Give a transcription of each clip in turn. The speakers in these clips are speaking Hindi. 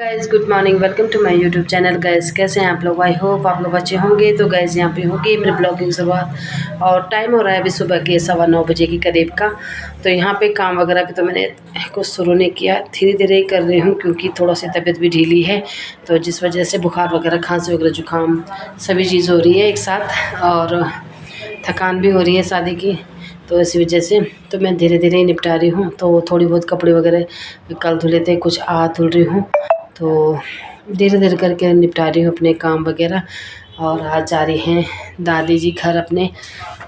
Guys good morning, welcome to my YouTube channel. Guys कैसे हैं आप लोग? आई होप आप लोग अच्छे होंगे। तो गाइस यहाँ पे होगी मेरे ब्लॉगिंग शुरुआत और टाइम हो रहा है अभी सुबह के 9:15 बजे के करीब का। तो यहाँ पे काम वगैरह भी तो मैंने कुछ शुरू नहीं किया, धीरे धीरे ही कर रही हूँ क्योंकि थोड़ा सी तबीयत भी ढीली है। तो जिस वजह से बुखार वगैरह, खांसी वगैरह, जुकाम सभी चीज़ हो रही है एक साथ और थकान भी हो रही है शादी की। तो इसी वजह से तो मैं धीरे धीरे ही निपटा रही हूँ। तो थोड़ी बहुत कपड़े वगैरह कल धुले थे, कुछ आज धुल रही हूँ। तो धीरे धीरे करके निपटा रही हूँ अपने काम वगैरह। और आज जा रही हैं दादी जी घर अपने।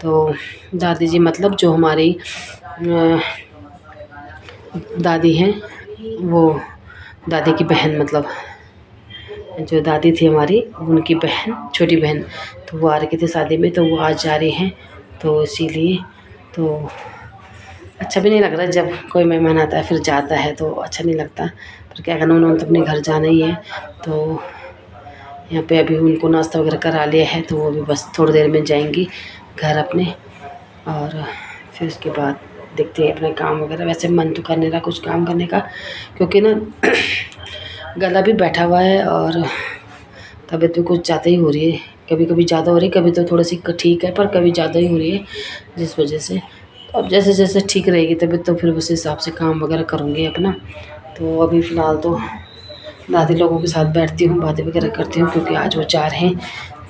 तो दादी जी मतलब जो हमारी दादी हैं, वो दादी की बहन, मतलब जो दादी थी हमारी उनकी बहन, छोटी बहन। तो वो आ रही थी शादी में, तो वो आज जा रही हैं। तो इसीलिए तो अच्छा भी नहीं लग रहा जब कोई मेहमान आता है फिर जाता है तो अच्छा नहीं लगता। पर क्या करना, उन्होंने तो अपने घर जाना ही है। तो यहाँ पे अभी उनको नाश्ता वगैरह करा लिया है, तो वो भी बस थोड़ी देर में जाएंगी घर अपने। और फिर उसके बाद देखते हैं अपना काम वगैरह। वैसे मन तो कर नहीं रहा कुछ काम करने का क्योंकि ना गला भी बैठा हुआ है और तबीयत भी कुछ ज़्यादा ही हो रही है। कभी कभी ज़्यादा हो रही है, कभी तो थोड़ी सी ठीक है, पर कभी ज़्यादा ही हो रही है जिस वजह से। तो अब जैसे जैसे ठीक रहेगी तबीयत तो फिर उस हिसाब से काम वगैरह करूँगी अपना। तो अभी फ़िलहाल तो दादी लोगों के साथ बैठती हूँ, बातें वगैरह करती हूँ क्योंकि आज वो जा रहे हैं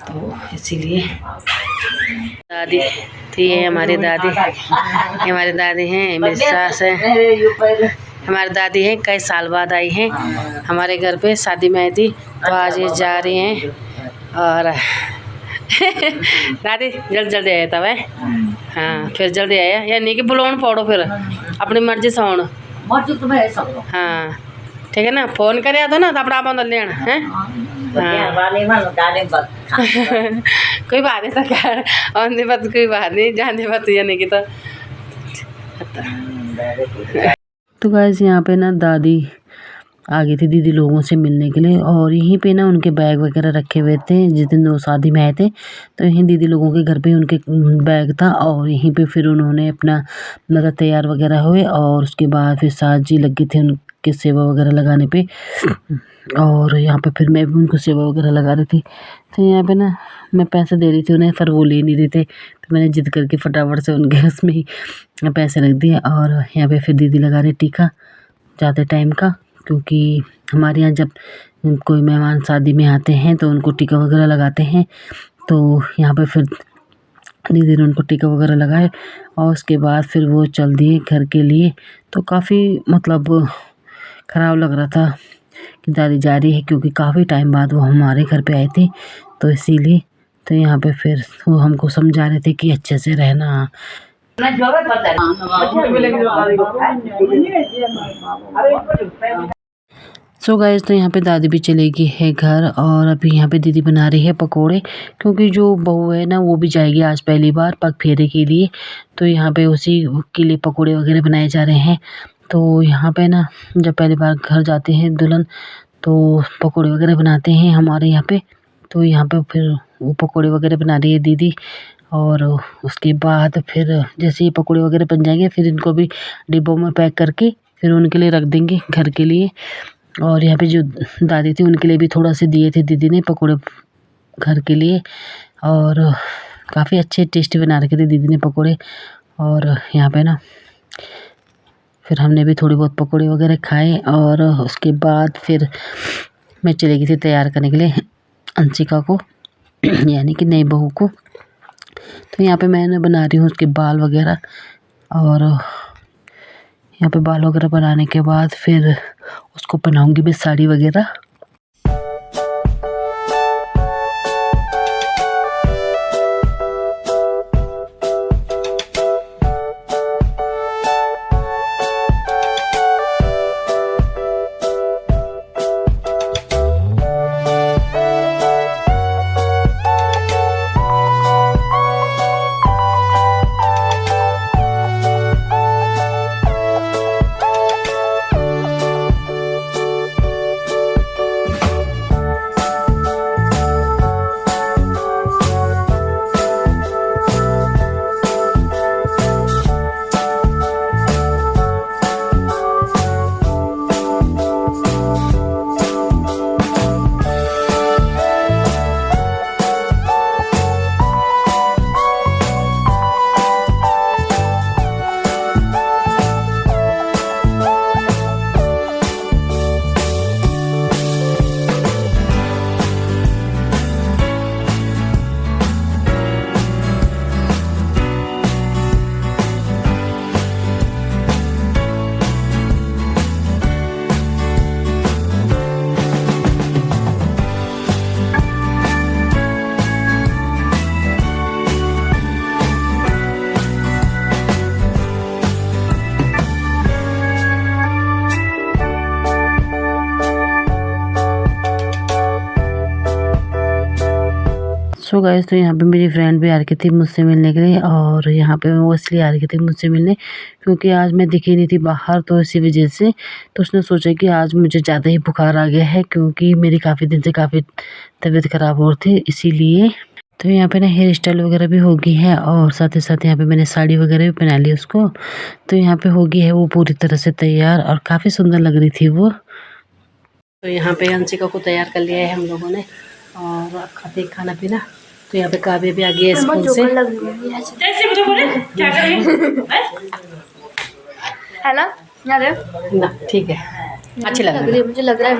तो इसीलिए। दादी थी, ये हमारी दादी, ये हमारी दादी हैं, मेरी सास है। हमारी दादी हैं, कई साल बाद आई हैं हमारे घर पे, शादी में आई थी। तो आज ये जा रही हैं और दादी जल्दी जल्दी आया तब है। हाँ फिर जल्दी आया, यानी कि बुलाउन पड़ो फिर अपनी मर्जी से आना। हाँ ठीक है ना, फोन कर दो ना तो अपना बंद लेन है। कोई बात नहीं तो क्या, आने बात कोई बात नहीं, जाने बात यानी कि तो गाइस यहाँ पे ना दादी आ गई थी दीदी लोगों से मिलने के लिए। और यहीं पे ना उनके बैग वगैरह रखे हुए थे जिस दिन वो शादी में आए थे। तो यहीं दीदी लोगों के घर पे उनके बैग था और यहीं पे फिर उन्होंने अपना मतलब तैयार वगैरह हुए। और उसके बाद फिर सास जी लगे थे उनके सेवा वगैरह लगाने पे। और यहाँ पे फिर मैं भी उनको सेवा वगैरह लगा रही थी। तो यहाँ पे ना मैं पैसे दे रही थी उन्हें, पर वो ले नहीं रहे थे। तो मैंने जिद करके फटाफट से उनके उसमें ही पैसे रख दिए। और यहाँ पे फिर दीदी लगा रही टीका ज़्यादा टाइम का, क्योंकि हमारे यहाँ जब कोई मेहमान शादी में आते हैं तो उनको टीका वगैरह लगाते हैं। तो यहाँ पे फिर दीदी ने उनको टीका वगैरह लगाए और उसके बाद फिर वो चल दिए घर के लिए। तो काफ़ी मतलब ख़राब लग रहा था कि दादी जा रही है क्योंकि काफ़ी टाइम बाद वो हमारे घर पे आए थे, तो इसीलिए। तो यहाँ पे फिर वो हमको समझा रहे थे कि अच्छे से रहना। सो गाइस तो यहाँ पे दादी भी चली गई है घर और अभी यहाँ पे दीदी बना रही है पकोड़े, क्योंकि जो बहू है ना वो भी जाएगी आज पहली बार पग फेरे के लिए। तो यहाँ पे उसी के लिए पकोड़े वगैरह बनाए जा रहे हैं। तो यहाँ पे ना जब पहली बार घर जाते हैं दुल्हन तो पकोड़े वगैरह बनाते हैं हमारे यहाँ पे। तो यहाँ पे फिर वो पकोड़े वगैरह बना रही है दीदी। और उसके बाद फिर जैसे ये पकोड़े वगैरह बन जाएंगे फिर इनको भी डिब्बों में पैक करके फिर उनके लिए रख देंगे घर के लिए। और यहाँ पे जो दादी थी उनके लिए भी थोड़ा से दिए थे दीदी ने पकोड़े घर के लिए। और काफ़ी अच्छे टेस्टी बना रखे थे दीदी ने पकोड़े। और यहाँ पे ना फिर हमने भी थोड़ी बहुत पकोड़े वगैरह खाए। और उसके बाद फिर मैं चली गई थी तैयार करने के लिए अंशिका को यानी कि नई बहू को। तो यहाँ पे मैंने बना रही हूँ उसके बाल वगैरह। और यहाँ पे बाल वगैरह बनाने के बाद फिर उसको पहनाऊँगी मैं साड़ी वगैरह। सो गाइस, तो यहाँ पे मेरी फ्रेंड भी आ रही थी मुझसे मिलने के लिए, और यहाँ पे वो इसलिए आ रही थी मुझसे मिलने क्योंकि आज मैं दिखी नहीं थी बाहर, तो इसी वजह से तो उसने सोचा कि आज मुझे ज़्यादा ही बुखार आ गया है क्योंकि मेरी काफ़ी दिन से काफ़ी तबीयत ख़राब हो रही थी इसीलिए। तो यहाँ पे ना हेयर स्टाइल वगैरह भी हो गई है और साथ ही साथ यहाँ पे मैंने साड़ी वगैरह भी पहना ली उसको। तो यहाँ पे हो गई है वो पूरी तरह से तैयार और काफ़ी सुंदर लग रही थी वो। तो यहाँ पे अंशिका को तैयार कर लिया है हम लोगों ने और अब खाते हैं खाना पीना। तो यहाँ पे काव्य भी आ गई है स्कूल से। है ना ठीक है, अच्छी लग रही है, मुझे लग रहा है।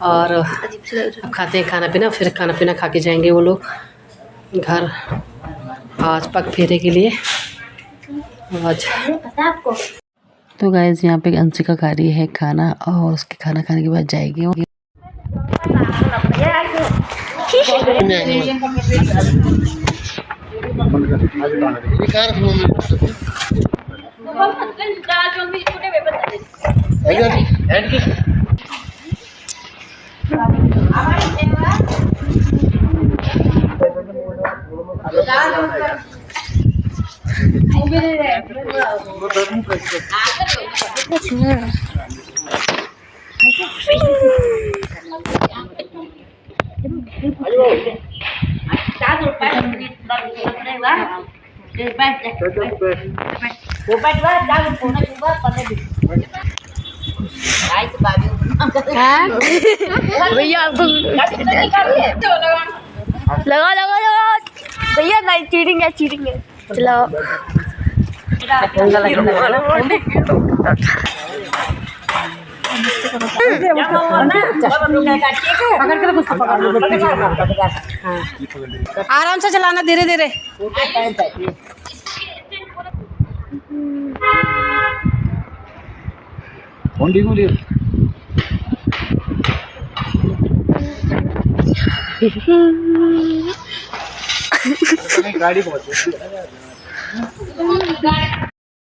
और अब खाते हैं खाना पीना, फिर खाना पीना खा के जाएंगे वो लोग घर आज पग फेरे के लिए आज। तो गाइस यहाँ पे अंशिका खा रही है खाना और उसके खाना खाने के बाद जाएगी। भैया लगा लगा लगा भैया, नहीं चीटिंग है, चीटिंग है। चलो आराम से चलाना, धीरे धीरे।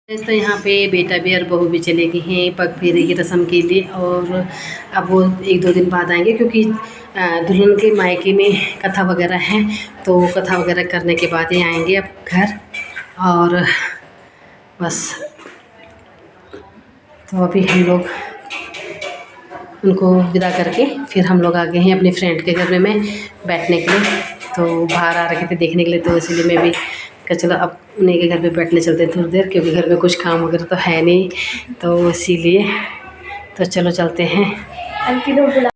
तो यहाँ पे बेटा भी और बहू भी चले गए हैं पग फेरे की रस्म के लिए, और अब वो 1-2 दिन बाद आएंगे क्योंकि दुल्हन के मायके में कथा वगैरह है, तो कथा वगैरह करने के बाद ही आएंगे अब घर। और बस तो अभी हम लोग उनको विदा करके फिर हम लोग आ गए हैं अपने फ्रेंड के घर में बैठने के लिए। तो बाहर आ रखे थे देखने के लिए, तो इसलिए मैं भी कि चलो अब उन्हीं के घर पे बैठने चलते थोड़ी देर, क्योंकि घर में कुछ काम वगैरह तो है नहीं, तो इसीलिए तो चलो चलते हैं।